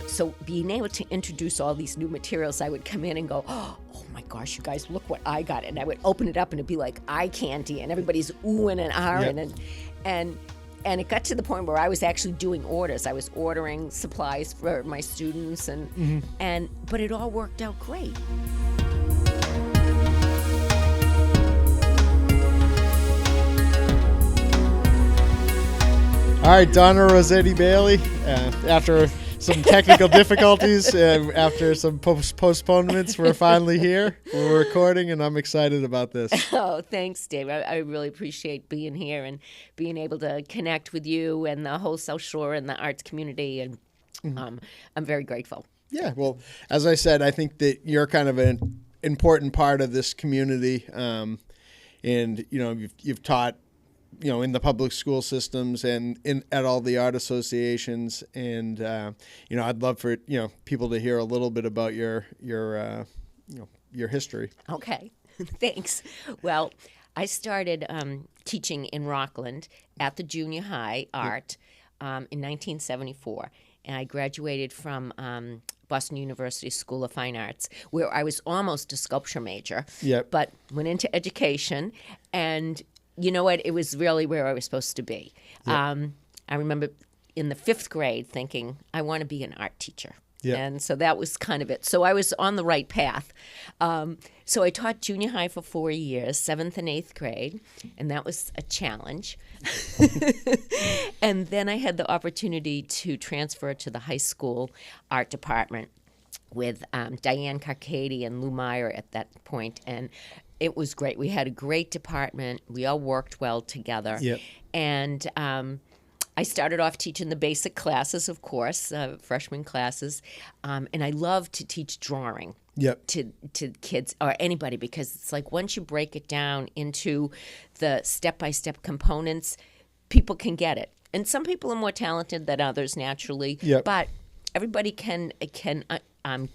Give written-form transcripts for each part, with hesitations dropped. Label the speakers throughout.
Speaker 1: So being able to introduce all these new materials, I would come in and go, oh my gosh, you guys, look what I got. And I would open it up and it'd be like eye candy and everybody's oohing and ahhing. And it got to the point where I was actually doing orders. I was ordering supplies for my students but it all worked out great.
Speaker 2: All right, Donna Rossetti-Bailey, after some technical difficulties, after some postponements, we're finally here. We're recording, and I'm excited about this.
Speaker 1: Oh, thanks, Dave. I really appreciate being here and being able to connect with you and the whole South Shore and the arts community, and I'm very grateful.
Speaker 2: Yeah, well, as I said, I think that you're kind of an important part of this community, and you've taught in the public school systems and at all the art associations, and I'd love for people to hear a little bit about your history.
Speaker 1: Okay, thanks. Well, I started teaching in Rockland at the junior high art in 1974, and I graduated from Boston University School of Fine Arts, where I was almost a sculpture major, but went into education, and you know what? It was really where I was supposed to be. Yep. I remember in the 5th grade thinking, I want to be an art teacher. Yep. And so that was kind of it. So I was on the right path. So I taught junior high for 4 years, 7th and 8th grade, and that was a challenge. And then I had the opportunity to transfer to the high school art department with Diane Carcady and Lou Meyer at that point, and it was great. We had a great department. We all worked well together. Yep. And I started off teaching the basic classes, of course, freshman classes, and I love to teach drawing to kids or anybody, because it's like once you break it down into the step-by-step components, people can get it. And some people are more talented than others naturally, but everybody can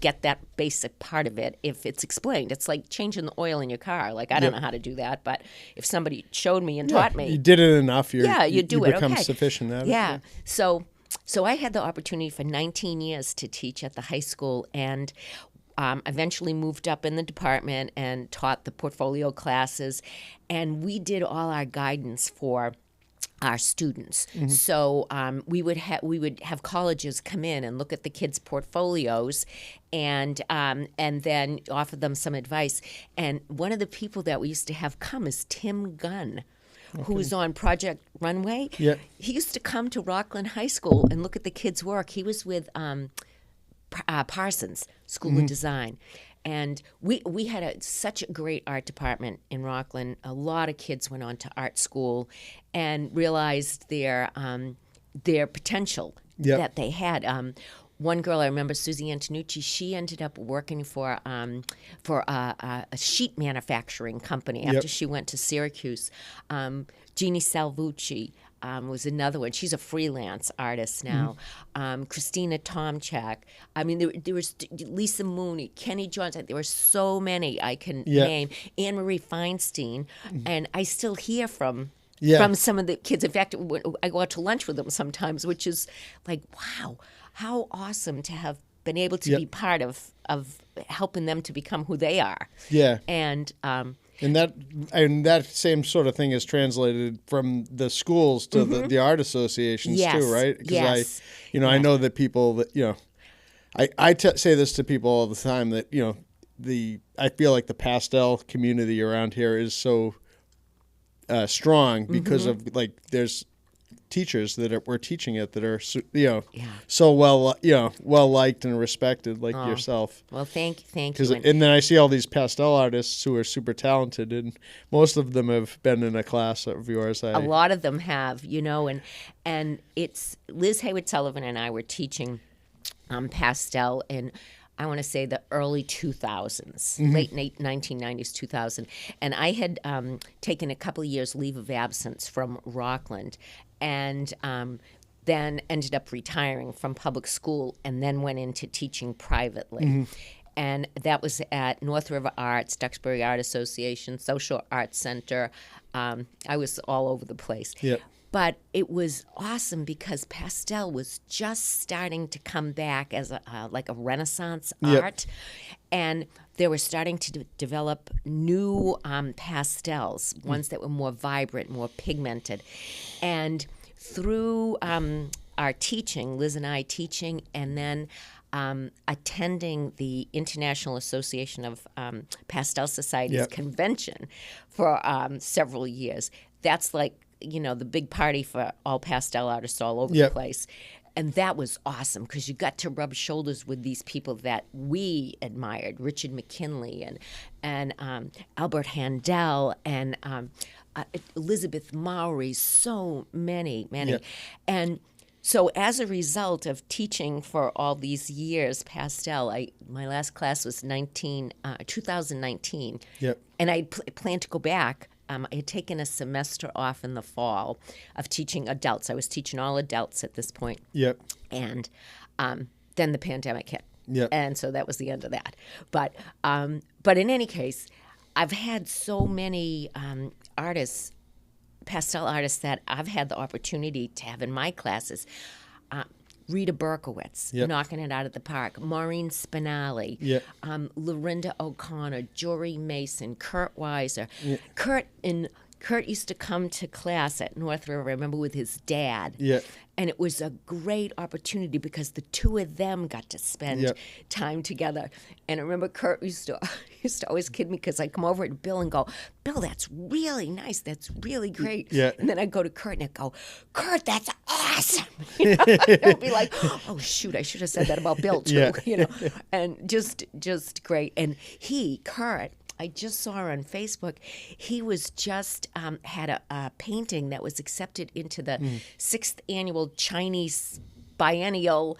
Speaker 1: get that basic part of it if it's explained. It's like changing the oil in your car. Like, I don't know how to do that, but if somebody showed me and taught me.
Speaker 2: You did it enough, you become
Speaker 1: okay.
Speaker 2: sufficient at it.
Speaker 1: Yeah. So I had the opportunity for 19 years to teach at the high school, and eventually moved up in the department and taught the portfolio classes, and we did all our guidance for our students. So we would have colleges come in and look at the kids' portfolios, and then offer them some advice. And one of the people that we used to have come is Tim Gunn, who was on Project Runway. Yep. He used to come to Rockland High School and look at the kids' work. He was with Parsons School of Design. And we had such a great art department in Rockland. A lot of kids went on to art school and realized their potential that they had. One girl I remember, Susie Antonucci, she ended up working for a sheet manufacturing company after she went to Syracuse. Jeannie Salvucci was another one. She's a freelance artist now. Christina Tomchak. I mean, there was Lisa Mooney, Kenny Johnson. There were so many I can name. Anne Marie Feinstein. And I still hear from some of the kids. In fact, I go out to lunch with them sometimes, which is like, wow, how awesome to have been able to be part of helping them to become who they are. Yeah. And
Speaker 2: that same sort of thing is translated from the schools to the art associations too, right? Because I know that people that I say this to people all the time that I feel like the pastel community around here is so strong because of there's teachers that we're teaching it that are so well liked and respected, like yourself.
Speaker 1: Well, thank you.
Speaker 2: And then I see all these pastel artists who are super talented, and most of them have been in a class of yours.
Speaker 1: A lot of them have, and it's Liz Hayward Sullivan and I were teaching pastel in, I want to say, the early 2000s, late 1990s, 2000. And I had taken a couple of years leave of absence from Rockland, and then ended up retiring from public school, and then went into teaching privately. And that was at North River Arts, Duxbury Art Association, Social Arts Center. I was all over the place. But it was awesome because pastel was just starting to come back as like a Renaissance art, and they were starting to develop new pastels, ones that were more vibrant, more pigmented, and through our teaching, Liz and I teaching, and then attending the International Association of Pastel Societies convention for several years. That's like, the big party for all pastel artists all over the place. And that was awesome because you got to rub shoulders with these people that we admired, Richard McKinley and Albert Handel and Elizabeth Mowry, so many. And so as a result of teaching for all these years pastel, my last class was 2019. And I planned to go back. I had taken a semester off in the fall of teaching adults. I was teaching all adults at this point. And then the pandemic hit. And so that was the end of that. But in any case, I've had so many artists, pastel artists that I've had the opportunity to have in my classes. Rita Berkowitz, knocking it out of the park. Maureen Spinelli, Lorinda O'Connor, Jory Mason, Kurt Weiser. Kurt used to come to class at North River, I remember, with his dad. And it was a great opportunity because the two of them got to spend time together. And I remember Kurt used to always kid me because I'd come over to Bill and go, Bill, that's really nice. That's really great. And then I'd go to Kurt and I'd go, Kurt, that's awesome. I'd be like, oh, shoot, I should have said that about Bill too. And just great. And Kurt, I just saw her on Facebook. He was just had a painting that was accepted into the 6th annual Chinese biennial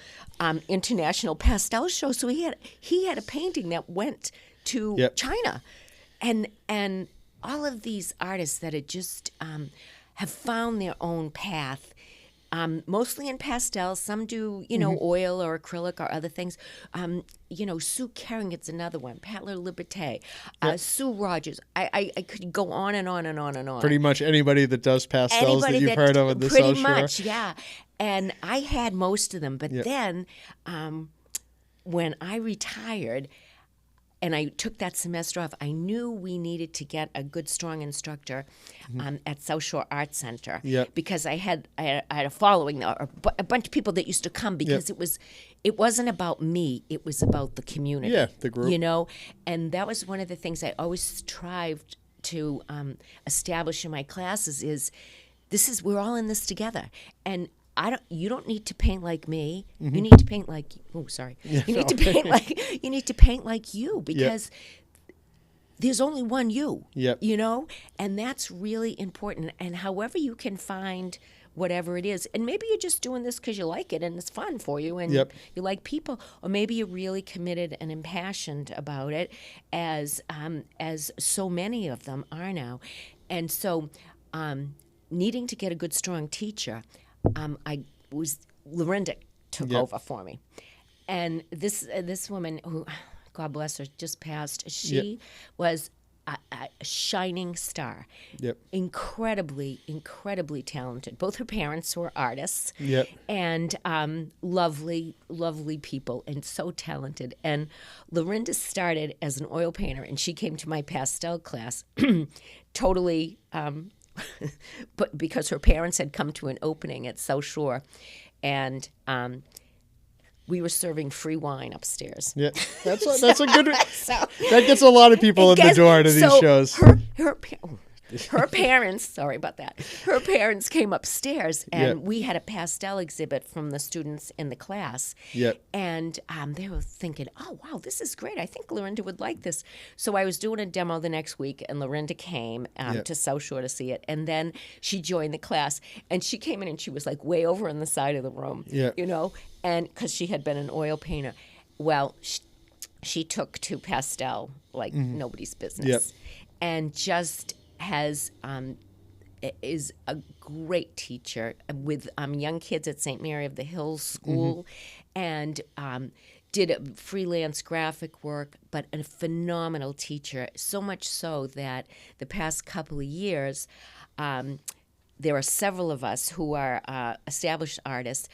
Speaker 1: international pastel show. So he had a painting that went to China, and all of these artists that had just have found their own path. Mostly in pastels. Some do, oil or acrylic or other things. Sue Kerringett's another one. Patler Liberté, Sue Rogers. I could go on and on and on and on.
Speaker 2: Pretty much anybody that does pastels that you've heard of in the South Shore.
Speaker 1: Pretty much, yeah. And I had most of them. But then when I retired, and I took that semester off, I knew we needed to get a good, strong instructor at South Shore Art Center because I had a following, a bunch of people that used to come because it wasn't about me, it was about the community.
Speaker 2: The group.
Speaker 1: And that was one of the things I always strived to establish in my classes is we're all in this together. And you don't need to paint like me. You need to paint like you need to paint like you because there's only one you. And that's really important. And however you can find whatever it is, and maybe you're just doing this because you like it and it's fun for you and you like people, or maybe you're really committed and impassioned about it, as so many of them are now. And so, needing to get a good, strong teacher. Lorinda took over for me, and this woman who, God bless her, just passed. She was a shining star. Incredibly talented. Both her parents were artists. And lovely people, and so talented. And Lorinda started as an oil painter, and she came to my pastel class, totally. But because her parents had come to an opening at South Shore, and we were serving free wine upstairs.
Speaker 2: That's a good. That gets a lot of people in the door to these shows.
Speaker 1: Her parents, sorry about that. Her parents came upstairs, and we had a pastel exhibit from the students in the class. And they were thinking, oh, wow, this is great. I think Lorinda would like this. So I was doing a demo the next week, and Lorinda came to South Shore to see it. And then she joined the class, and she came in, and she was like way over on the side of the room, and because she had been an oil painter. Well, she took to pastel like nobody's business, and just is a great teacher with young kids at St. Mary of the Hills School, and did a freelance graphic work, but a phenomenal teacher, so much so that the past couple of years there are several of us who are established artists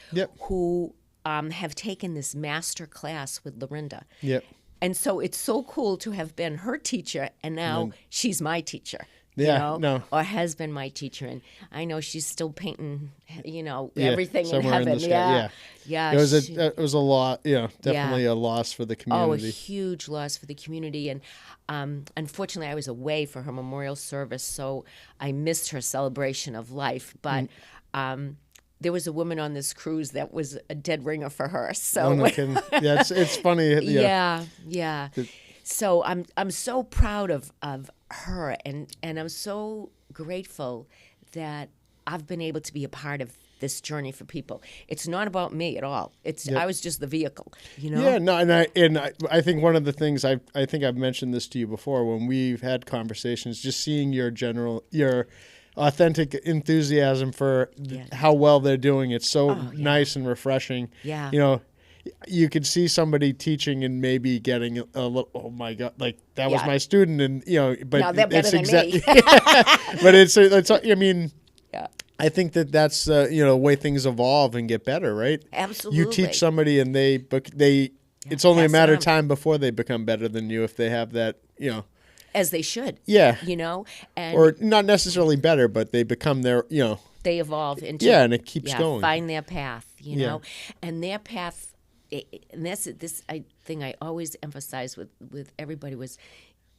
Speaker 1: who have taken this master class with Lorinda.
Speaker 2: Yep.
Speaker 1: And so it's so cool to have been her teacher, and now she's my teacher.
Speaker 2: Yeah,
Speaker 1: or has been my teacher, and I know she's still painting, everything in heaven.
Speaker 2: In the sky.
Speaker 1: Yeah.
Speaker 2: It was a lot, definitely a loss for the community.
Speaker 1: Oh, a huge loss for the community, and unfortunately, I was away for her memorial service, so I missed her celebration of life. But there was a woman on this cruise that was a dead ringer for her. So
Speaker 2: it's funny.
Speaker 1: Yeah. So I'm so proud of her, and I'm so grateful that I've been able to be a part of this journey for people. It's not about me at all. I was just the vehicle,
Speaker 2: Yeah, no, and I think one of the things I think I've mentioned this to you before when we've had conversations, just seeing your authentic enthusiasm for how well they're doing. It's so nice and refreshing.
Speaker 1: Yeah.
Speaker 2: You could see somebody teaching and maybe getting a little, oh my God, like that was my student, and but
Speaker 1: no, they're better than me.
Speaker 2: But it's I mean, I think that's the way things evolve and get better, right?
Speaker 1: Absolutely.
Speaker 2: You teach somebody and they it's only a matter of time before they become better than you if they have that,
Speaker 1: as they should.
Speaker 2: Yeah.
Speaker 1: And
Speaker 2: or not necessarily better, but they become their,
Speaker 1: they evolve into
Speaker 2: and it keeps going.
Speaker 1: Find their path, and their path. And this thing I always emphasize with everybody was,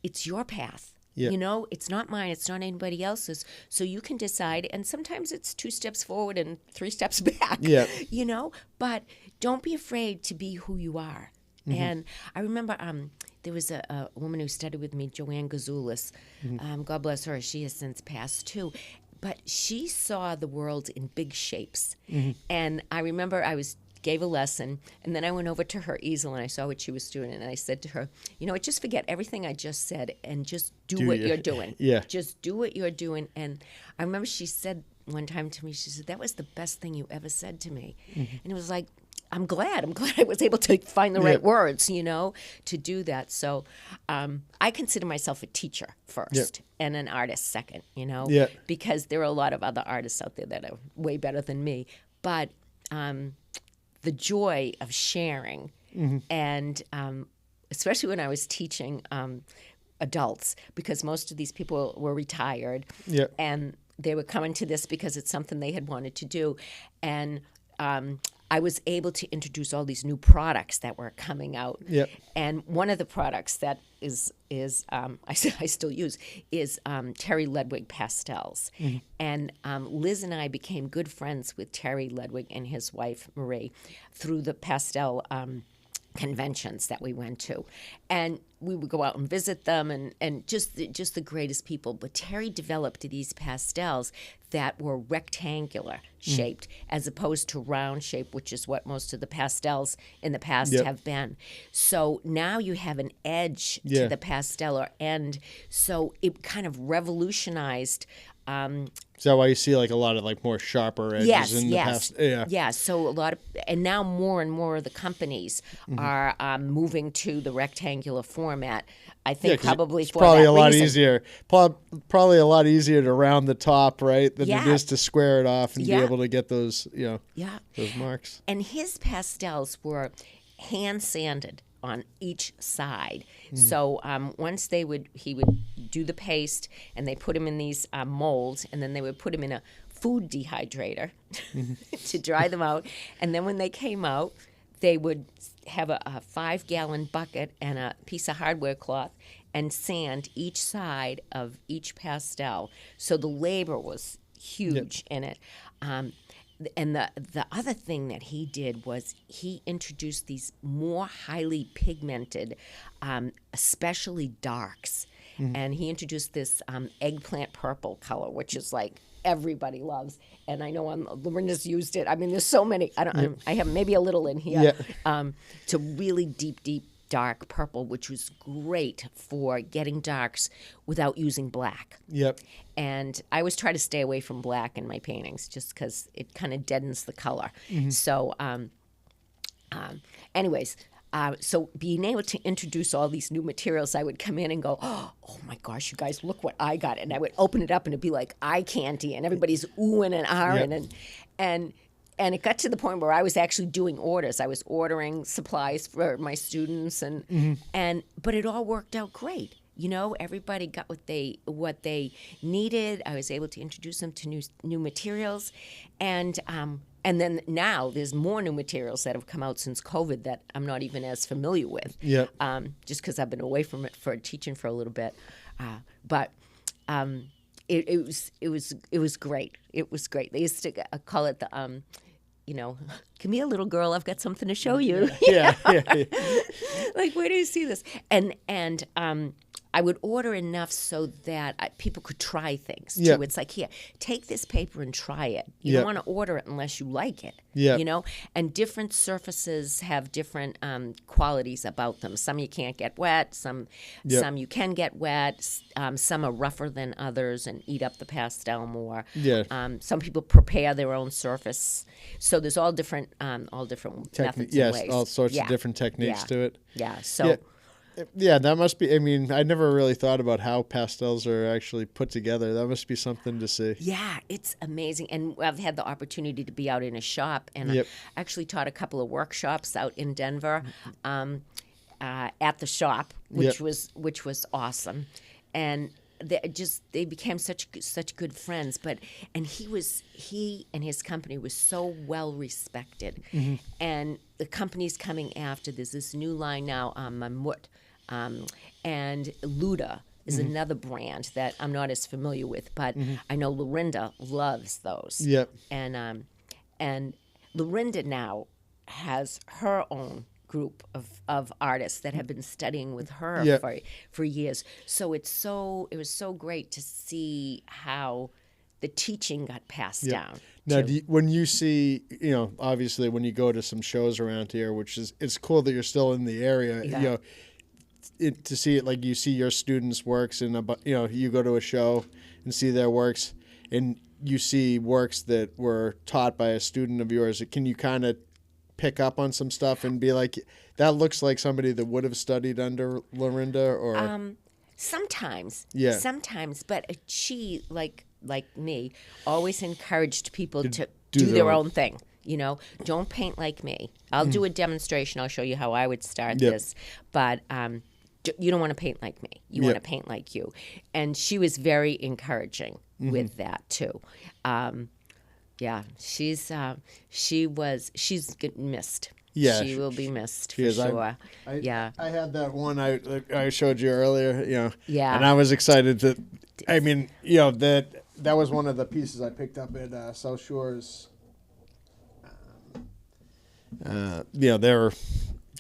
Speaker 1: it's your path. It's not mine. It's not anybody else's. So you can decide. And sometimes it's 2 steps forward and 3 steps back.
Speaker 2: Yeah.
Speaker 1: But don't be afraid to be who you are. Mm-hmm. And I remember there was a woman who studied with me, Joanne Gazoulis. God bless her. She has since passed too. But she saw the world in big shapes. Mm-hmm. And I remember gave a lesson, and then I went over to her easel and I saw what she was doing, and I said to her, just forget everything I just said and just do what you're doing.
Speaker 2: Yeah.
Speaker 1: Just do what you're doing. And I remember she said one time to me, she said, that was the best thing you ever said to me. Mm-hmm. And it was like, I'm glad I was able to find the right words, to do that. So I consider myself a teacher first and an artist second, because there are a lot of other artists out there that are way better than me. But the joy of sharing, and especially when I was teaching adults, because most of these people were retired, and they were coming to this because it's something they had wanted to do, and I was able to introduce all these new products that were coming out.
Speaker 2: Yep.
Speaker 1: And one of the products that is I still use is Terry Ledwig pastels. Mm-hmm. And Liz and I became good friends with Terry Ledwig and his wife Marie through the pastel conventions that we went to, and we would go out and visit them, and just the greatest people. But Terry developed these pastels that were rectangular shaped as opposed to round shape, which is what most of the pastels in the past have been. So now you have an edge to the pastel or end. So it kind of revolutionized.
Speaker 2: Is that why you see like a lot of like more sharper edges in the past?
Speaker 1: Yeah. So a lot of, and now more and more of the companies are moving to the rectangular format. I think probably for
Speaker 2: probably
Speaker 1: that
Speaker 2: a lot
Speaker 1: reason.
Speaker 2: easier. Probably a lot easier to round the top, right, than it is to square it off and be able to get those, those marks.
Speaker 1: And his pastels were hand sanded on each side. So once he would do the paste, and they put him in these molds, and then they would put him in a food dehydrator to dry them out. And then when they came out, they would have a 5-gallon bucket and a piece of hardware cloth and sand each side of each pastel. So the labor was huge in it. And the other thing that he did was he introduced these more highly pigmented, especially darks. And he introduced this eggplant purple color, which is like everybody loves. And I know Lorinda's used it. I mean, there's so many. I have maybe a little in here. To really deep dark purple, which was great for getting darks without using black. And I always try to stay away from black in my paintings just because it kind of deadens the color. So anyways, So being able to introduce all these new materials, I would come in and go, oh my gosh, you guys, look what I got. And I would open it up and it'd be like eye candy and everybody's oohing and ahhing. And it got to the point where I was actually doing orders. I was ordering supplies for my students but it all worked out great. Everybody got what they needed. I was able to introduce them to new materials. And then now there's more new materials that have come out since COVID that I'm not even as familiar with.
Speaker 2: Yeah.
Speaker 1: Just because I've been away from it for teaching for a little bit, but it was great. It was great. They used to call it the come here, little girl. I've got something to show you.
Speaker 2: Yeah.
Speaker 1: Like, where do you see this? And I would order enough so that people could try things too.
Speaker 2: Yep.
Speaker 1: It's like, here, take this paper and try it. You don't want to order it unless you like it.
Speaker 2: Yep.
Speaker 1: And different surfaces have different qualities about them. Some you can't get wet. Some you can get wet. Some are rougher than others and eat up the pastel more.
Speaker 2: Yeah.
Speaker 1: Some people prepare their own surface. So there's all different methods and ways.
Speaker 2: All sorts of different techniques to it.
Speaker 1: Yeah. So.
Speaker 2: Yeah, that must be. I mean, I never really thought about how pastels are actually put together. That must be something to see.
Speaker 1: Yeah, it's amazing. And I've had the opportunity to be out in a shop, and I actually taught a couple of workshops out in Denver at the shop, which was awesome. And they became such good friends. And he and his company was so well respected. And the company's coming after. There's this new line now, Mamut. And Luda is another brand that I'm not as familiar with, but I know Lorinda loves those.
Speaker 2: Yep.
Speaker 1: And Lorinda now has her own group of artists that have been studying with her for years. So it was so great to see how the teaching got passed down.
Speaker 2: Now, when you see, obviously when you go to some shows around here, it's cool that you're still in the area, to see it, like you see your students' works and, you go to a show and see their works and you see works that were taught by a student of yours. Can you kind of pick up on some stuff and be like, that looks like somebody that would have studied under Lorinda? Or
Speaker 1: sometimes, but she, like me, always encouraged people to do their own thing. Don't paint like me. I'll do a demonstration. I'll show you how I would start this, but you don't want to paint like me. You want to paint like you. And she was very encouraging with that too. She's getting missed.
Speaker 2: Yeah,
Speaker 1: she will be missed for sure.
Speaker 2: I had that one I showed you earlier.
Speaker 1: Yeah,
Speaker 2: and I was excited to. I mean, that was one of the pieces I picked up at South Shore's. Their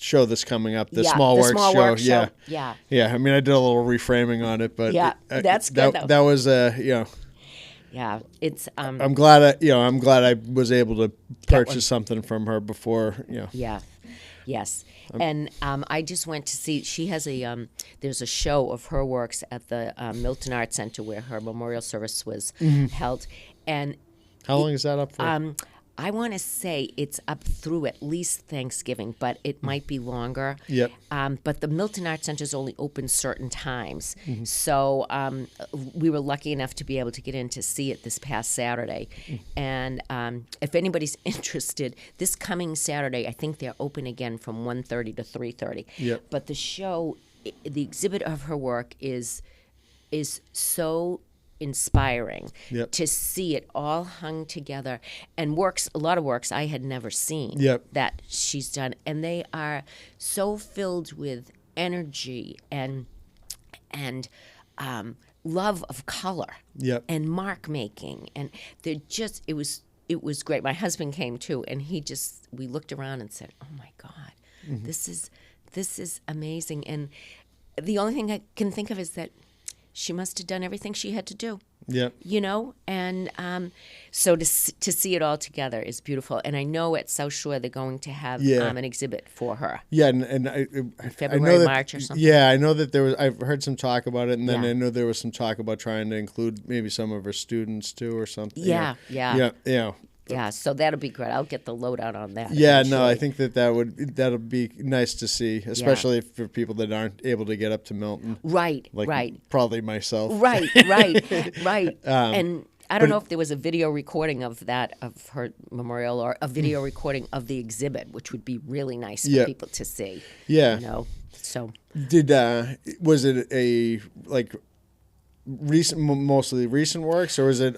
Speaker 2: show that's coming up, the Small Works show.
Speaker 1: Yeah.
Speaker 2: I mean, I did a little reframing on it, but
Speaker 1: that's good.
Speaker 2: That was
Speaker 1: Yeah, it's.
Speaker 2: I'm glad I was able to purchase something from her before.
Speaker 1: Yeah, yes, and I just went to see. She has there's a show of her works at the Milton Arts Center where her memorial service was held, and.
Speaker 2: How long is that up for?
Speaker 1: I want to say it's up through at least Thanksgiving, but it might be longer.
Speaker 2: Yep.
Speaker 1: But the Milton Arts Center is only open certain times. So we were lucky enough to be able to get in to see it this past Saturday. And if anybody's interested, this coming Saturday, I think they're open again from 1:30 to 3:30.
Speaker 2: Yep.
Speaker 1: But the show, the exhibit of her work is so inspiring to see it all hung together, and a lot of works I had never seen that she's done, and they are so filled with energy and love of color and mark making, and they're just it was great. My husband came too, and we looked around and said, oh my God, this is amazing. And the only thing I can think of is that she must have done everything she had to do.
Speaker 2: Yeah.
Speaker 1: And so to see it all together is beautiful. And I know at South Shore they're going to have an exhibit for her.
Speaker 2: Yeah, and
Speaker 1: February,
Speaker 2: I know
Speaker 1: March or something.
Speaker 2: Yeah, I know that I've heard some talk about it, and then I know there was some talk about trying to include maybe some of her students too or something.
Speaker 1: Yeah. Yeah, so that'll be great. I'll get the lowdown on that.
Speaker 2: Yeah,
Speaker 1: eventually.
Speaker 2: no, I think that'll be nice to see, especially for people that aren't able to get up to Milton.
Speaker 1: Right,
Speaker 2: like
Speaker 1: right.
Speaker 2: Probably myself.
Speaker 1: Right. And I don't know if there was a video recording of that, of her memorial, or a video recording of the exhibit, which would be really nice for people to see.
Speaker 2: Yeah.
Speaker 1: You know, so.
Speaker 2: Was it a, like, mostly recent works, or was it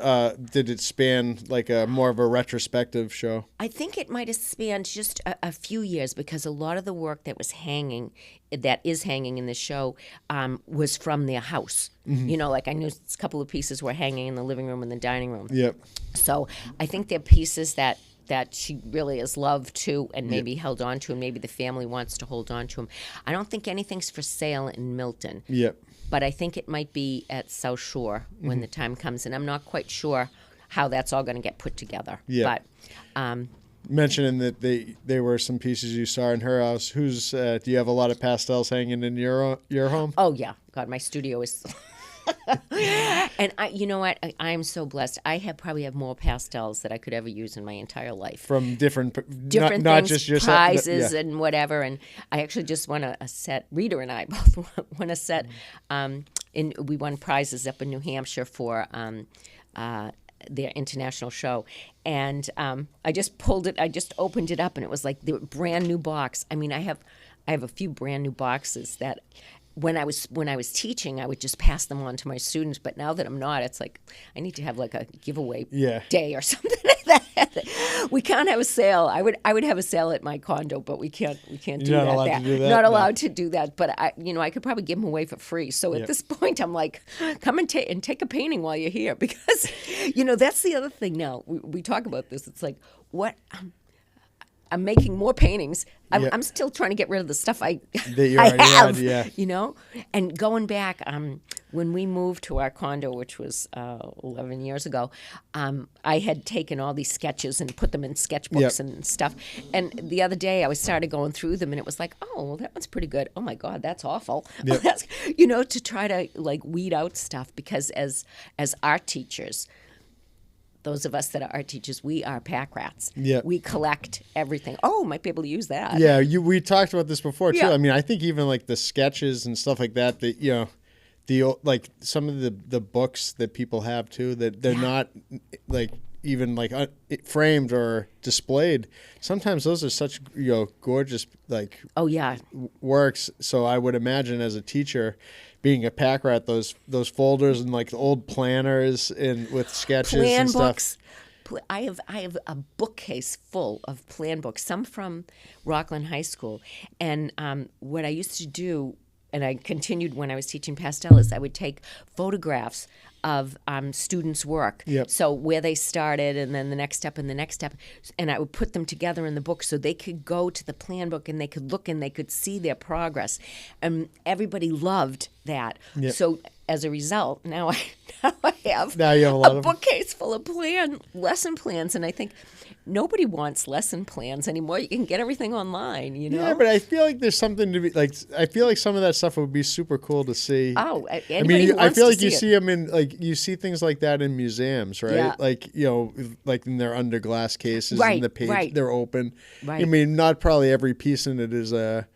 Speaker 2: did it span like a more of a retrospective show?
Speaker 1: I think it might have spanned just a few years, because a lot of the work that is hanging in the show was from their house. You know, like I knew a couple of pieces were hanging in the living room and the dining room.
Speaker 2: Yep.
Speaker 1: So I think they're pieces that she really has loved too, and maybe held on to, and maybe the family wants to hold on to them. I don't think anything's for sale in Milton.
Speaker 2: Yep.
Speaker 1: But I think it might be at South Shore when the time comes, and I'm not quite sure how that's all going to get put together.
Speaker 2: Yeah.
Speaker 1: But
Speaker 2: mentioning that they were some pieces you saw in her house. Who's do you have a lot of pastels hanging in your home?
Speaker 1: Oh yeah, God, my studio is. And you know what? I am so blessed. I probably have more pastels that I could ever use in my entire life.
Speaker 2: From different
Speaker 1: things,
Speaker 2: not just your
Speaker 1: prizes and whatever. And I actually just won a set. Rita and I both won a set. We won prizes up in New Hampshire for their international show. And I just opened it up, and it was like the brand new box. I mean, I have a few brand new boxes that. When I was teaching, I would just pass them on to my students. But now that I'm not, it's like I need to have like a giveaway day or something like that. We can't have a sale. I would have a sale at my condo, but we can't do that.
Speaker 2: You're not allowed to do that.
Speaker 1: Not allowed to do that. But I could probably give them away for free. So at this point, I'm like, come and take a painting while you're here, because that's the other thing. Now we talk about this. It's like what. I'm making more paintings. I'm still trying to get rid of the stuff I have, And going back, when we moved to our condo, which was 11 years ago, I had taken all these sketches and put them in sketchbooks and stuff. And the other day, I started going through them, and it was like, oh, well, that one's pretty good. Oh my God, that's awful.
Speaker 2: Yep.
Speaker 1: To try to like weed out stuff, because as art teachers. Those of us that are art teachers, we are pack rats.
Speaker 2: Yeah.
Speaker 1: We collect everything. Oh, might be able to use that.
Speaker 2: Yeah, we talked about this before too.
Speaker 1: Yeah.
Speaker 2: I mean, I think even like the sketches and stuff like that, like some of the books that people have too, that they're not like even like framed or displayed. Sometimes those are such gorgeous like works. So I would imagine as a teacher, being a pack rat, those folders and like the old planners and with sketches
Speaker 1: plan
Speaker 2: and
Speaker 1: books.
Speaker 2: stuff.
Speaker 1: I have a bookcase full of plan books, some from Rockland High School. And what I used to do, and I continued when I was teaching pastel, is I would take photographs of students' work.
Speaker 2: Yep.
Speaker 1: So where they started, and then the next step and the next step. And I would put them together in the book so they could go to the plan book and they could look and they could see their progress. And everybody loved that.
Speaker 2: Yep.
Speaker 1: So as a result, now I have
Speaker 2: a
Speaker 1: bookcase full of lesson plans. And I think nobody wants lesson plans anymore. You can get everything online,
Speaker 2: Yeah, but I feel like there's something to be like. I feel like some of that stuff would be super cool to see.
Speaker 1: Oh,
Speaker 2: I feel like you see them in you see things like that in museums, right?
Speaker 1: Yeah.
Speaker 2: Like like in their under glass cases,
Speaker 1: right,
Speaker 2: and the page they're open.
Speaker 1: Right.
Speaker 2: I mean, not probably every piece in it is a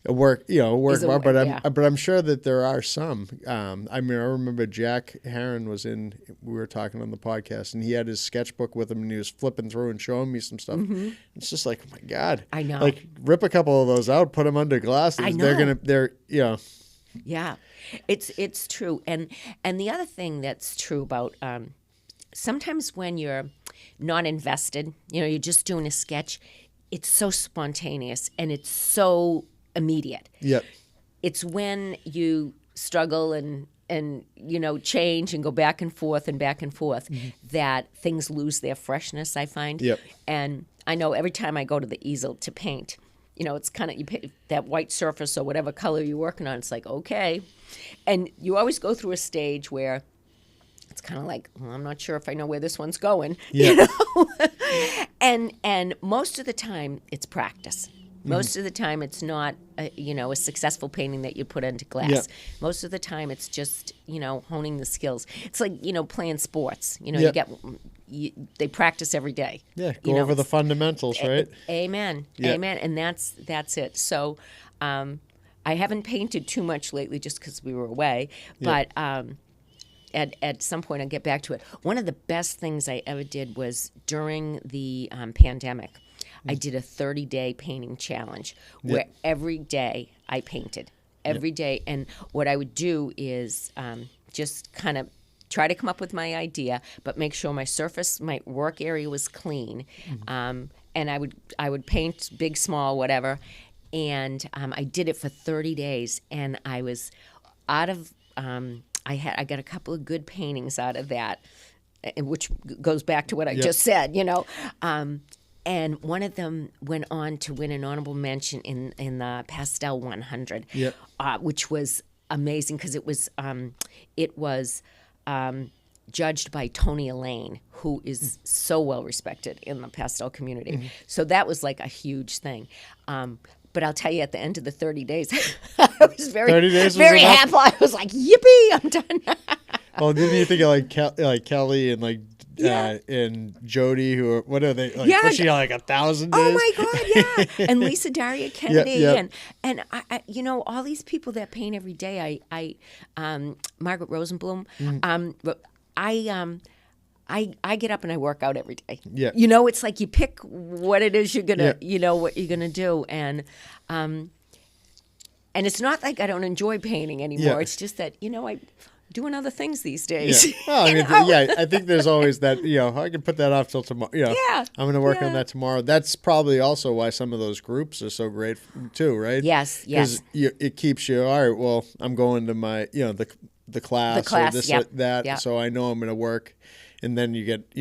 Speaker 2: work, of art, but I'm sure that there are some. I remember Jack Heron we were talking on the podcast, and he had his sketchbook with him, and he was flipping through and showing me some stuff. Mm-hmm. It's just like, oh my God,
Speaker 1: I know.
Speaker 2: Like rip a couple of those out, put them under glass.
Speaker 1: I know.
Speaker 2: They're.
Speaker 1: Yeah, it's true, and the other thing that's true about sometimes when you're not invested, you're just doing a sketch. It's so spontaneous and it's so immediate.
Speaker 2: Yep.
Speaker 1: It's when you struggle and change and go back and forth that things lose their freshness, I find.
Speaker 2: Yep.
Speaker 1: And I know every time I go to the easel to paint, it's kind of, you pick that white surface or whatever color you're working on, it's like, okay. And you always go through a stage where it's kind of like, well, I'm not sure if I know where this one's going.
Speaker 2: Yeah.
Speaker 1: And most of the time, it's practice. Most of the time, it's not, a successful painting that you put into glass.
Speaker 2: Yep.
Speaker 1: Most of the time, it's just, honing the skills. It's like, playing sports.
Speaker 2: Yep.
Speaker 1: You get, they practice every day.
Speaker 2: Yeah, go over the fundamentals, right?
Speaker 1: Amen.
Speaker 2: Yeah.
Speaker 1: Amen. And that's it. So I haven't painted too much lately just because we were away, but at some point I'll get back to it. One of the best things I ever did was during the pandemic. I did a 30-day painting challenge where every day I painted. Every day. And what I would do is just kind of try to come up with my idea, but make sure my work area was clean. And I would paint big, small, whatever. And I did it for 30 days, and I was out of. I got a couple of good paintings out of that, which goes back to what I just said, and one of them went on to win an honorable mention in the Pastel 100, which was amazing because it was judged by Tony Elaine, who is so well respected in the pastel community. So that was like a huge thing. But I'll tell you, at the end of the 30 days, I was very happy. I was like, "Yippee! I'm done."
Speaker 2: Well, didn't you think of like Kelly and and Jody, what are they? Was she like 1,000 days?
Speaker 1: Oh my God, yeah. And Lisa Daria Kennedy, and I all these people that paint every day. Margaret Rosenblum. I get up and I work out every day.
Speaker 2: Yeah.
Speaker 1: It's like you pick what it is you're gonna, what you're gonna do, and it's not like I don't enjoy painting anymore.
Speaker 2: Yeah.
Speaker 1: It's just that I'm doing other things these days.
Speaker 2: Yeah. Well, I think there's always that. I can put that off till tomorrow. Yeah. I'm going to work on that tomorrow. That's probably also why some of those groups are so great too, right?
Speaker 1: Yes.
Speaker 2: Because it keeps you. All right. Well, I'm going to my the class or this or that, so I know I'm going to work. And then you get,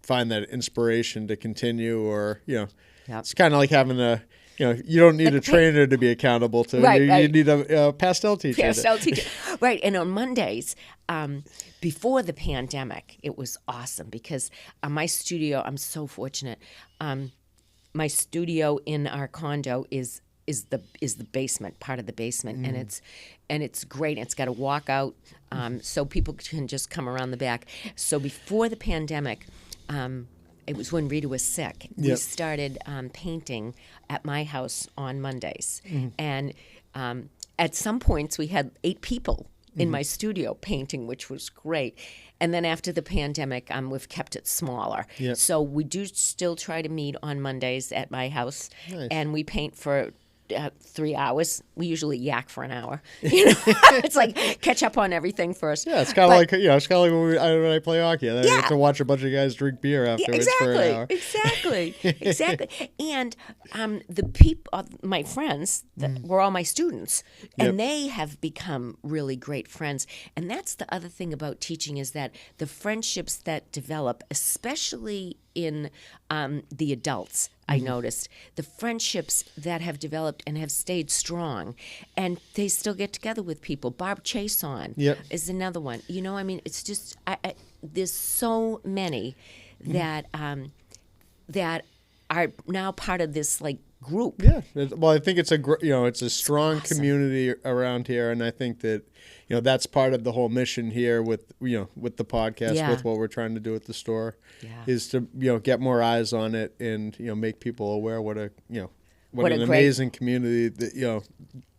Speaker 2: find that inspiration to continue, or, it's kind of like having you don't need a trainer to be accountable to.
Speaker 1: Right,
Speaker 2: you need a pastel teacher.
Speaker 1: Right. And on Mondays, before the pandemic, it was awesome because my studio, I'm so fortunate. My studio in our condo is the basement, part of the basement, and it's great. It's got a walkout, so people can just come around the back. So before the pandemic, it was when Rita was sick. We started painting at my house on Mondays, and at some points we had 8 people in my studio painting, which was great. And then after the pandemic, we've kept it smaller. Yep. So we do still try to meet on Mondays at my house, and we paint for 3 hours. We usually yak for an hour. It's like catch up on everything first.
Speaker 2: Yeah, it's kind of like when I play hockey. I get to watch a bunch of guys drink beer afterwards for an hour.
Speaker 1: Exactly. And the people, my friends, were all my students, and they have become really great friends. And that's the other thing about teaching is that the friendships that develop, especially in the adults, I noticed the friendships that have developed and have stayed strong, and they still get together with people. Barb Chason is another one. It's just there's so many that that are now part of this group.
Speaker 2: Yeah, well, I think it's a strong community around here, and I think that that's part of the whole mission here with with the podcast, with what we're trying to do at the store, is to get more eyes on it and make people aware what an amazing community that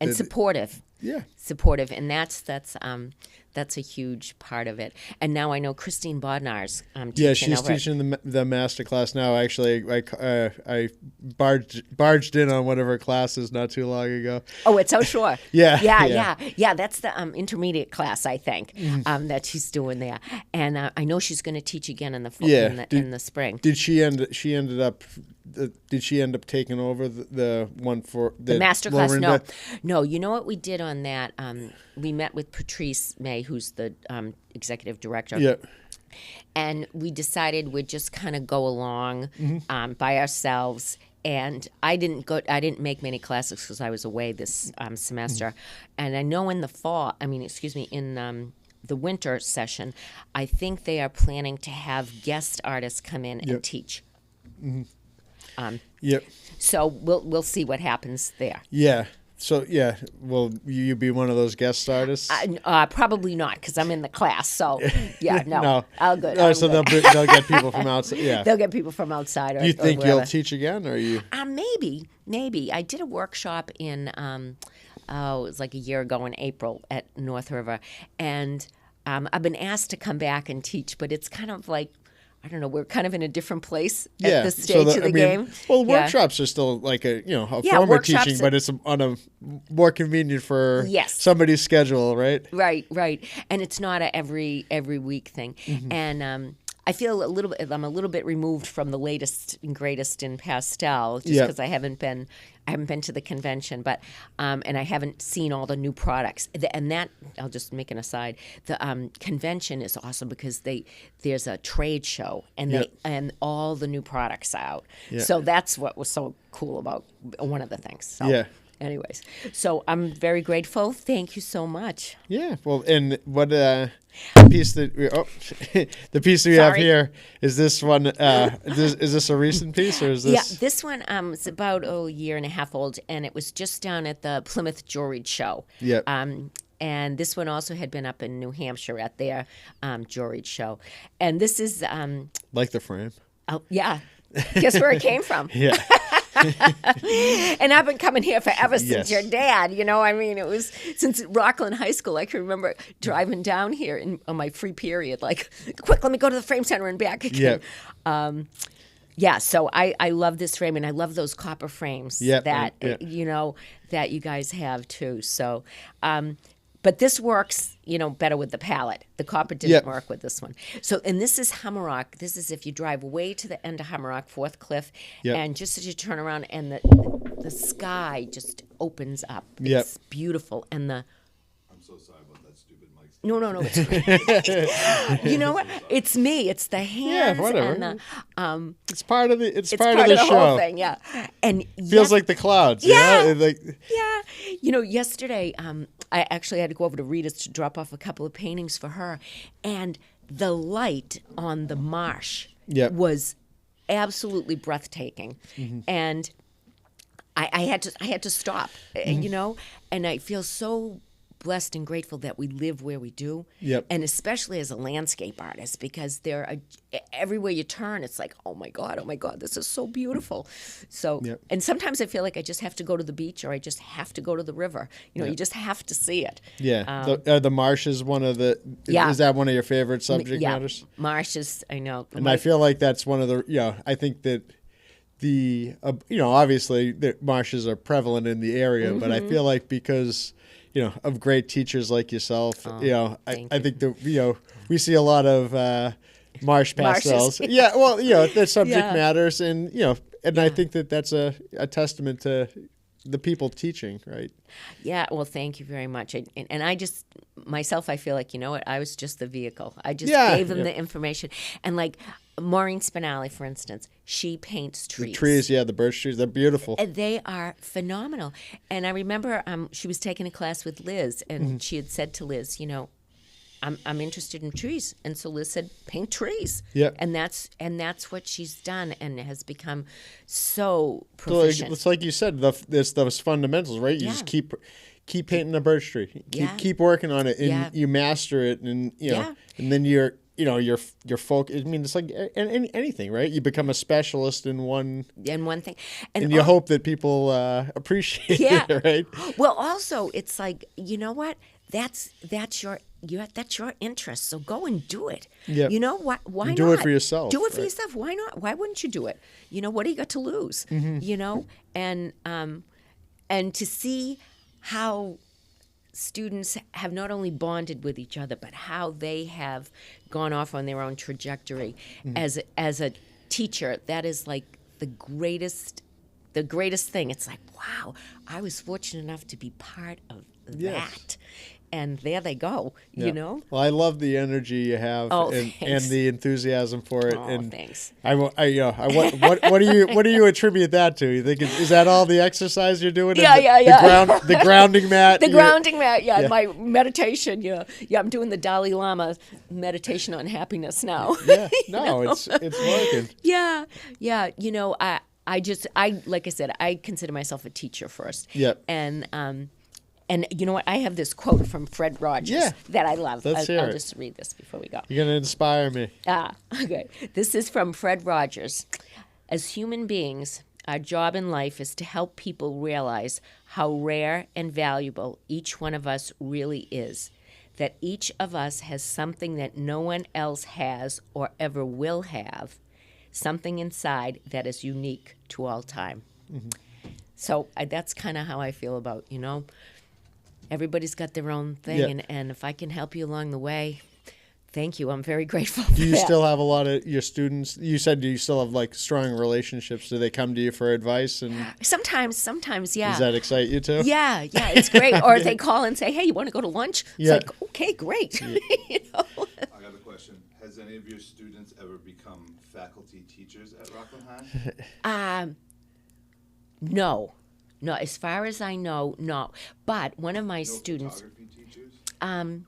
Speaker 1: and supportive.
Speaker 2: Yeah,
Speaker 1: supportive, and that's a huge part of it. And now I know Christine Bodnar's teaching.
Speaker 2: Yeah, she's teaching the master class now. Actually, I barged in on one of her classes not too long ago.
Speaker 1: Oh, it's Shore.
Speaker 2: Yeah.
Speaker 1: That's the intermediate class, I think, that she's doing there. And I know she's going to teach again in the fall, in the spring.
Speaker 2: Did she end up taking over the one for
Speaker 1: the master class? No. You know what we did on that? We met with Patrice May, who's the executive director.
Speaker 2: Yeah.
Speaker 1: And we decided we'd just kind of go along by ourselves. And I didn't make many classes because I was away this semester. And I know in the the winter session, I think they are planning to have guest artists come in and teach.
Speaker 2: Yep.
Speaker 1: So we'll see what happens there.
Speaker 2: Yeah. So yeah, will you be one of those guest artists?
Speaker 1: Probably not, because I'm in the class. So yeah, no,
Speaker 2: No.
Speaker 1: I'll go.
Speaker 2: So they'll get people from outside. Yeah,
Speaker 1: they'll get people from outside.
Speaker 2: Do you think
Speaker 1: or
Speaker 2: you'll
Speaker 1: wherever.
Speaker 2: teach again, or are you?
Speaker 1: Maybe. I did a workshop in it was like a year ago in April at North River, and I've been asked to come back and teach, but it's kind of like, I don't know, we're kind of in a different place at this stage of the game.
Speaker 2: Well, workshops are still like a form of teaching, but it's on a more convenient for somebody's schedule, right?
Speaker 1: Right. And it's not a every week thing. Mm-hmm. And I feel I'm a little bit removed from the latest and greatest in pastel, just because I haven't been to the convention, but and I haven't seen all the new products. And that, I'll just make an aside. The convention is awesome because there's a trade show and all the new products are out. Yeah. So that's what was so cool about one of the things. So.
Speaker 2: Yeah.
Speaker 1: Anyways, so I'm very grateful. Thank you so much.
Speaker 2: Yeah. Well, and what piece that the piece that we have here is this one. Is this a recent piece or is this?
Speaker 1: Yeah, this one is about a year and a half old, and it was just down at the Plymouth Jewelry Show.
Speaker 2: Yeah.
Speaker 1: And this one also had been up in New Hampshire at their jewelry show, and this is
Speaker 2: like the frame.
Speaker 1: Oh yeah. Guess where it came from?
Speaker 2: Yeah.
Speaker 1: And I've been coming here forever since your dad. I mean, it was since Rockland High School. I can remember driving down here on my free period, like, quick, let me go to the frame center and back again. Yeah. So I love this frame, and I love those copper frames that you guys have too. So, but this works, better with the palette. The copper didn't work with this one. So, and this is Hammerock. This is if you drive way to the end of Hammerock, Fourth Cliff, and just as you turn around and the sky just opens up. It's beautiful. And I'm
Speaker 3: so sorry about that stupid mic.
Speaker 1: No. It's you know what? It's me. It's the hands and the
Speaker 2: It's part of the. It's part
Speaker 1: of
Speaker 2: the
Speaker 1: show.
Speaker 2: Whole
Speaker 1: thing, yeah. And
Speaker 2: feels like the clouds.
Speaker 1: Yeah.
Speaker 2: Yeah.
Speaker 1: Yesterday I actually had to go over to Rita's to drop off a couple of paintings for her, and the light on the marsh was absolutely breathtaking, and I had to stop, and I feel so blessed and grateful that we live where we do, and especially as a landscape artist, because everywhere you turn, it's like, oh my God, this is so beautiful. So, and sometimes I feel like I just have to go to the beach, or I just have to go to the river. You just have to see it.
Speaker 2: Yeah, the marsh is one of the. Is that one of your favorite subject matters?
Speaker 1: Marshes, I know.
Speaker 2: And I feel like that's one of the. I think that the obviously the marshes are prevalent in the area, but I feel like because of great teachers like yourself, I think that we see a lot of marsh pastels.
Speaker 1: Marshes.
Speaker 2: Yeah, well, the subject matters, and and I think that that's a testament to the people teaching, right?
Speaker 1: Yeah, well, thank you very much. And I just, myself, I feel like, I was just the vehicle. I just gave them the information. And like Maureen Spinelli, for instance, she paints trees.
Speaker 2: The trees, the birch trees, they're beautiful.
Speaker 1: And they are phenomenal. And I remember she was taking a class with Liz, and she had said to Liz, I'm interested in trees, and so Liz said, paint trees.
Speaker 2: Yeah,
Speaker 1: and that's what she's done, and has become so proficient.
Speaker 2: So it's like you said, there's those fundamentals, right? You just keep painting a birch tree, keep working on it, and you master it, and and then you're focus. I mean, it's like anything, right? You become a specialist in one
Speaker 1: thing,
Speaker 2: and you hope that people appreciate it, right?
Speaker 1: Well, also, it's like, you know what? That's your interest. So go and do it.
Speaker 2: Yeah.
Speaker 1: Why not?
Speaker 2: Do it for yourself.
Speaker 1: Do it for yourself. Why not? Why wouldn't you do it? What do you got to lose? And to see how students have not only bonded with each other, but how they have gone off on their own trajectory as a teacher. That is like the greatest thing. It's like, wow, I was fortunate enough to be part of that. And there they go,
Speaker 2: Well, I love the energy you have and the enthusiasm for it. And
Speaker 1: thanks.
Speaker 2: What do you attribute that to? You think is that all the exercise you're doing? The grounding mat.
Speaker 1: The grounding mat. Yeah. My meditation. Yeah. I'm doing the Dalai Lama meditation on happiness now.
Speaker 2: Yeah. No, it's working.
Speaker 1: Yeah. like I said, I consider myself a teacher first.
Speaker 2: Yep.
Speaker 1: And you know what? I have this quote from Fred Rogers that I love.
Speaker 2: Let's hear
Speaker 1: I'll
Speaker 2: it.
Speaker 1: just read this before we go.
Speaker 2: You're going to inspire me.
Speaker 1: Okay. This is from Fred Rogers. As human beings, our job in life is to help people realize how rare and valuable each one of us really is. That each of us has something that no one else has or ever will have. Something inside that is unique to all time. Mm-hmm. So that's kind of how I feel about, everybody's got their own thing. And if I can help you along the way, thank you. I'm very grateful for that.
Speaker 2: Do you still have a lot of your students? You said you still have like strong relationships. Do they come to you for advice? And
Speaker 1: sometimes, yeah.
Speaker 2: Does that excite you too?
Speaker 1: Yeah, it's great. Or they call and say, hey, you want to go to lunch? It's like, okay, great.
Speaker 3: I got a question. Has any of your students ever become faculty teachers at Rockland High?
Speaker 1: No. As far as I know, no. But one of my students.
Speaker 3: Photography teachers?
Speaker 1: I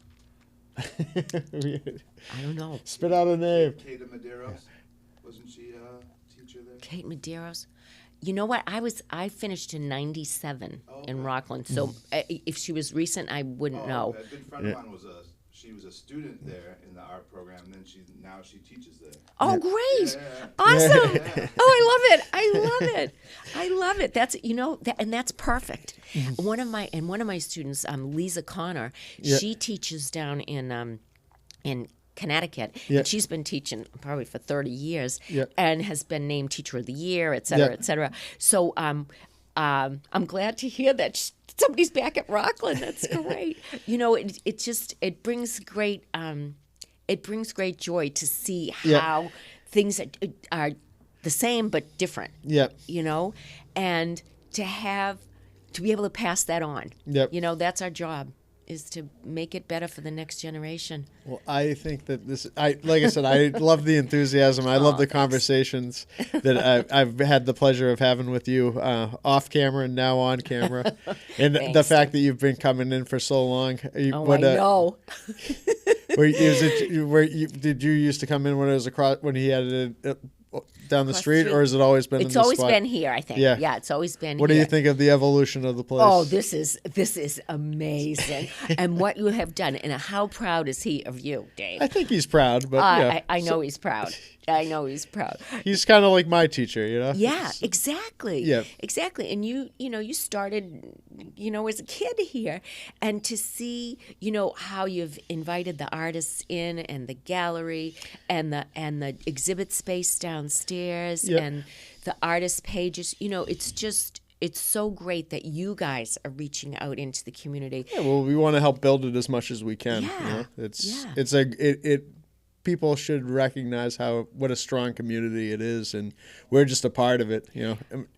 Speaker 1: don't know.
Speaker 2: Spit out a name.
Speaker 3: Kate Medeiros, wasn't she a teacher there?
Speaker 1: Kate Medeiros. You know what? I finished in '97 in Rockland. So if she was recent, I wouldn't know.
Speaker 3: A good friend of mine was a student there in the art program, and then she teaches there.
Speaker 1: Oh, great!
Speaker 3: Yeah.
Speaker 1: Awesome!
Speaker 3: Yeah.
Speaker 1: Oh, I love it. That's and that's perfect.
Speaker 2: Mm-hmm.
Speaker 1: One of my students, Lisa Connor, she teaches down in Connecticut.
Speaker 2: Yeah.
Speaker 1: And she's been teaching probably for 30 years
Speaker 2: Yeah.
Speaker 1: and has been named Teacher of the Year, et cetera, et cetera. So I'm glad to hear that somebody's back at Rockland. That's great. It brings great joy to see how things are the same but different.
Speaker 2: Yeah.
Speaker 1: And to be able to pass that on.
Speaker 2: Yep.
Speaker 1: That's our job, is to make it better for the next generation.
Speaker 2: Well, I think that like I said, I love the enthusiasm. I love the conversations that I've had the pleasure of having with you off camera and now on camera. And the fact that you've been coming in for so long.
Speaker 1: I know.
Speaker 2: Did you used to come in when it was when he had it down the street, or has it always been in this spot?
Speaker 1: It's always been here, I think. Yeah, it's always been here.
Speaker 2: What do you think of the evolution of the place?
Speaker 1: Oh, this is amazing. And what you have done, and how proud is he of you, Dave?
Speaker 2: I think he's proud, but
Speaker 1: I know he's proud. I know he's proud.
Speaker 2: He's kind of like my teacher,
Speaker 1: Yeah, exactly.
Speaker 2: Yeah.
Speaker 1: Exactly. And you started, as a kid here, and to see, how you've invited the artists in, and the gallery, and the exhibit space downstairs, and the artist pages. It's so great that you guys are reaching out into the community.
Speaker 2: Yeah, well, we want to help build it as much as we can.
Speaker 1: Yeah.
Speaker 2: People should recognize what a strong community it is, and we're just a part of it,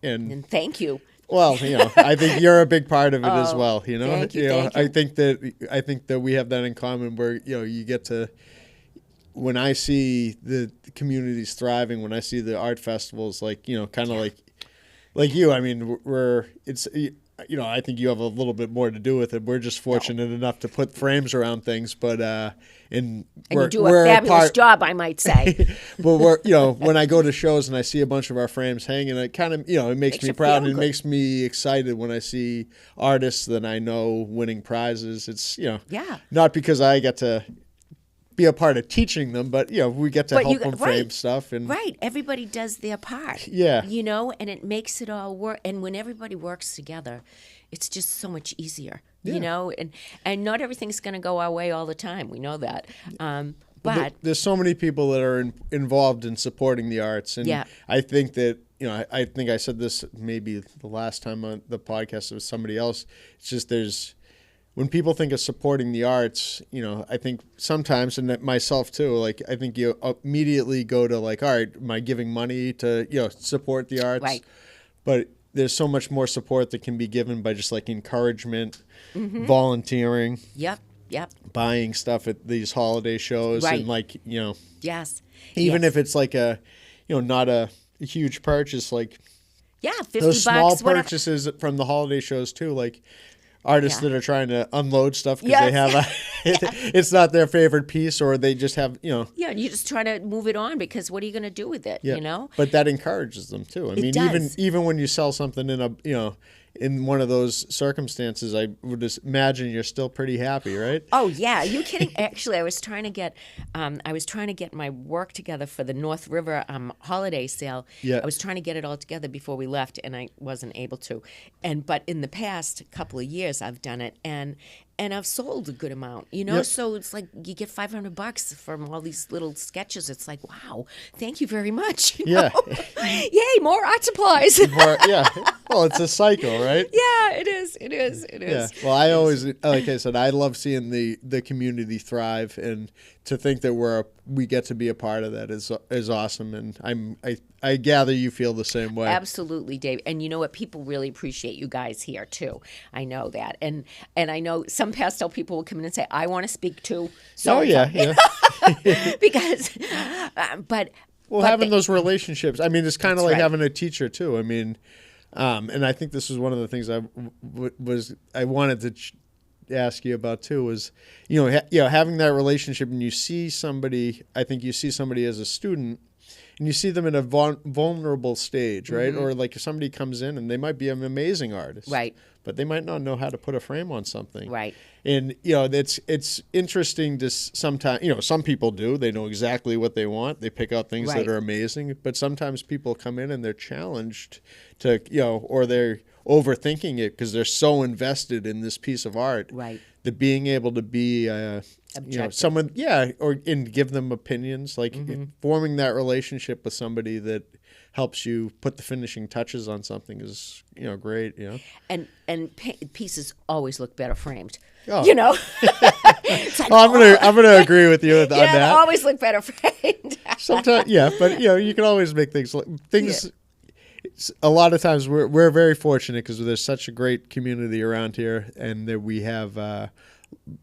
Speaker 2: And
Speaker 1: thank you.
Speaker 2: Well, I think you're a big part of it as well.
Speaker 1: Thank you.
Speaker 2: I think that we have that in common, where you get to. When I see the communities thriving, when I see the art festivals, like kind of like you, I mean, I think you have a little bit more to do with it. We're just fortunate enough to put frames around things, but
Speaker 1: you do a fabulous job, I might say.
Speaker 2: But when I go to shows and I see a bunch of our frames hanging, it kind of it makes me proud, and it makes me excited when I see artists that I know winning prizes. It's not because I get to be a part of teaching them, but we get to help them frame stuff. And
Speaker 1: everybody does their part.
Speaker 2: Yeah.
Speaker 1: And it makes it all work. And when everybody works together, it's just so much easier. And not everything's going to go our way all the time. We know that. But
Speaker 2: there's so many people that are involved in supporting the arts, and I think that I think I said this maybe the last time on the podcast with somebody else. It's just when people think of supporting the arts, I think sometimes, and myself too, like I think you immediately go to all right, am I giving money to support the arts?
Speaker 1: Right.
Speaker 2: But there's so much more support that can be given by just encouragement, volunteering.
Speaker 1: Yep.
Speaker 2: Buying stuff at these holiday shows, and
Speaker 1: yes,
Speaker 2: even if it's not a huge purchase,
Speaker 1: $50,
Speaker 2: those small purchases from the holiday shows too, artists that are trying to unload stuff because they have it's not their favorite piece, or they just have, you
Speaker 1: just try to move it on, because what are you going to do with it,
Speaker 2: But that encourages them too. I mean, even when you sell something in in one of those circumstances, I would just imagine you're still pretty happy, right?
Speaker 1: Oh yeah, are you kidding? Actually, I was trying to get my work together for the North River holiday sale.
Speaker 2: Yeah.
Speaker 1: I was trying to get it all together before we left, and I wasn't able to. But in the past couple of years, I've done it, and I've sold a good amount, So it's like you get $500 from all these little sketches. It's like, wow, thank you very much.
Speaker 2: Yeah.
Speaker 1: Yay, more art supplies.
Speaker 2: Well, it's a cycle, right?
Speaker 1: Yeah, it is.
Speaker 2: Yeah. Well, I always, like I said, I love seeing the community thrive, and to think that we get to be a part of that is awesome. And I gather you feel the same way.
Speaker 1: Absolutely, Dave. And you know what? People really appreciate you guys here too. I know that. And I know some pastel people will come in and say, I want to speak to so because but
Speaker 2: having those relationships, I mean, it's kind of like having a teacher too. I mean, and I think this was one of the things I wanted to ask you about too, was having that relationship, and you see somebody as a student, and you see them in a vulnerable stage, right? Or like if somebody comes in and they might be an amazing artist,
Speaker 1: right,
Speaker 2: but they might not know how to put a frame on something,
Speaker 1: right?
Speaker 2: And it's interesting to sometimes, some people do, they know exactly what they want, they pick out things that are amazing, but sometimes people come in and they're challenged to, or they're overthinking it because they're so invested in this piece of art,
Speaker 1: right?
Speaker 2: That being able to be someone, and give them opinions, like forming that relationship with somebody that helps you put the finishing touches on something is great.
Speaker 1: And pieces always look better framed.
Speaker 2: Oh.
Speaker 1: It's like,
Speaker 2: I'm gonna agree with you on that.
Speaker 1: They always look better framed.
Speaker 2: Sometimes, but you can always make things. A lot of times we're very fortunate because there's such a great community around here, and that we have a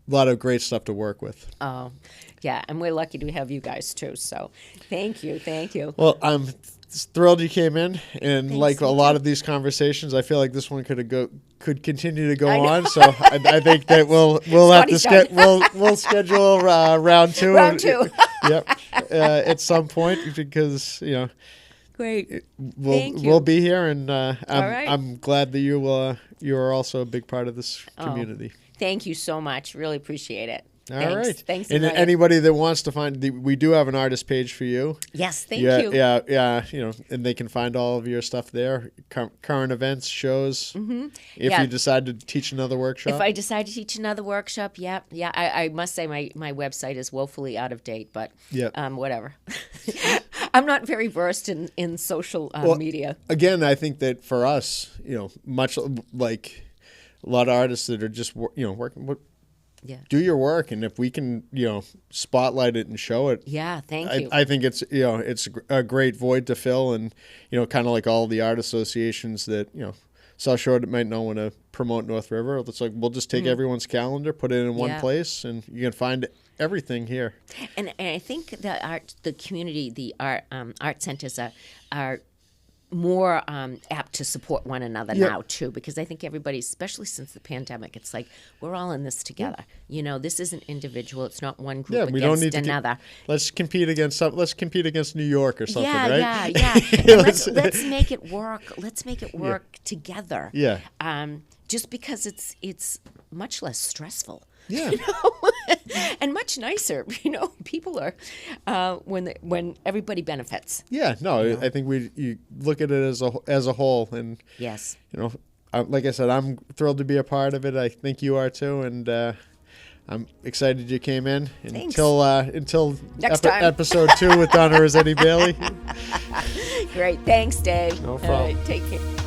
Speaker 2: lot of great stuff to work with.
Speaker 1: Oh, yeah, and we're lucky to have you guys too. So, thank you.
Speaker 2: Well, I'm thrilled you came in, and like a lot of these conversations, I feel like this one could continue to go on. So I think that we'll have to we'll schedule round two.
Speaker 1: Round two.
Speaker 2: Yep, at some point, because
Speaker 1: Great.
Speaker 2: We'll be here, and I'm glad that you are also a big part of this community.
Speaker 1: Thank you so much. Really appreciate it.
Speaker 2: All right.
Speaker 1: Thanks.
Speaker 2: And anybody that wants to we do have an artist page for you.
Speaker 1: Yes, thank you.
Speaker 2: Yeah. And they can find all of your stuff there. Current events, shows. Mm-hmm. If you decide to teach another workshop.
Speaker 1: If I decide to teach another workshop, yeah. I must say my website is woefully out of date, but whatever. I'm not very versed in social media.
Speaker 2: Again, I think that for us, much like a lot of artists that are just working. Do your work, and if we can, spotlight it and show it.
Speaker 1: Yeah, thank you.
Speaker 2: I think it's a great void to fill, and kind of like all the art associations that South Shore might not want to promote North River. It's like we'll just take everyone's calendar, put it in one place, and you can find everything here.
Speaker 1: And I think the community, the art centers are more apt to support one another now too, because I think everybody, especially since the pandemic, it's like we're all in this together. This isn't individual. It's not one group against another.
Speaker 2: Let's compete against New York or something, right?
Speaker 1: Yeah. let's make it work. Let's make it work together.
Speaker 2: Yeah.
Speaker 1: Just because it's much less stressful.
Speaker 2: Yeah.
Speaker 1: And much nicer. People are when everybody benefits.
Speaker 2: Yeah. No, I think you look at it as a whole, and
Speaker 1: yes.
Speaker 2: Like I said, I'm thrilled to be a part of it. I think you are too, and I'm excited you came in. And
Speaker 1: thanks.
Speaker 2: Until
Speaker 1: next time.
Speaker 2: Episode 2 with Donna Rossetti-Bailey.
Speaker 1: Great. Thanks, Dave.
Speaker 2: No problem.
Speaker 1: Take care.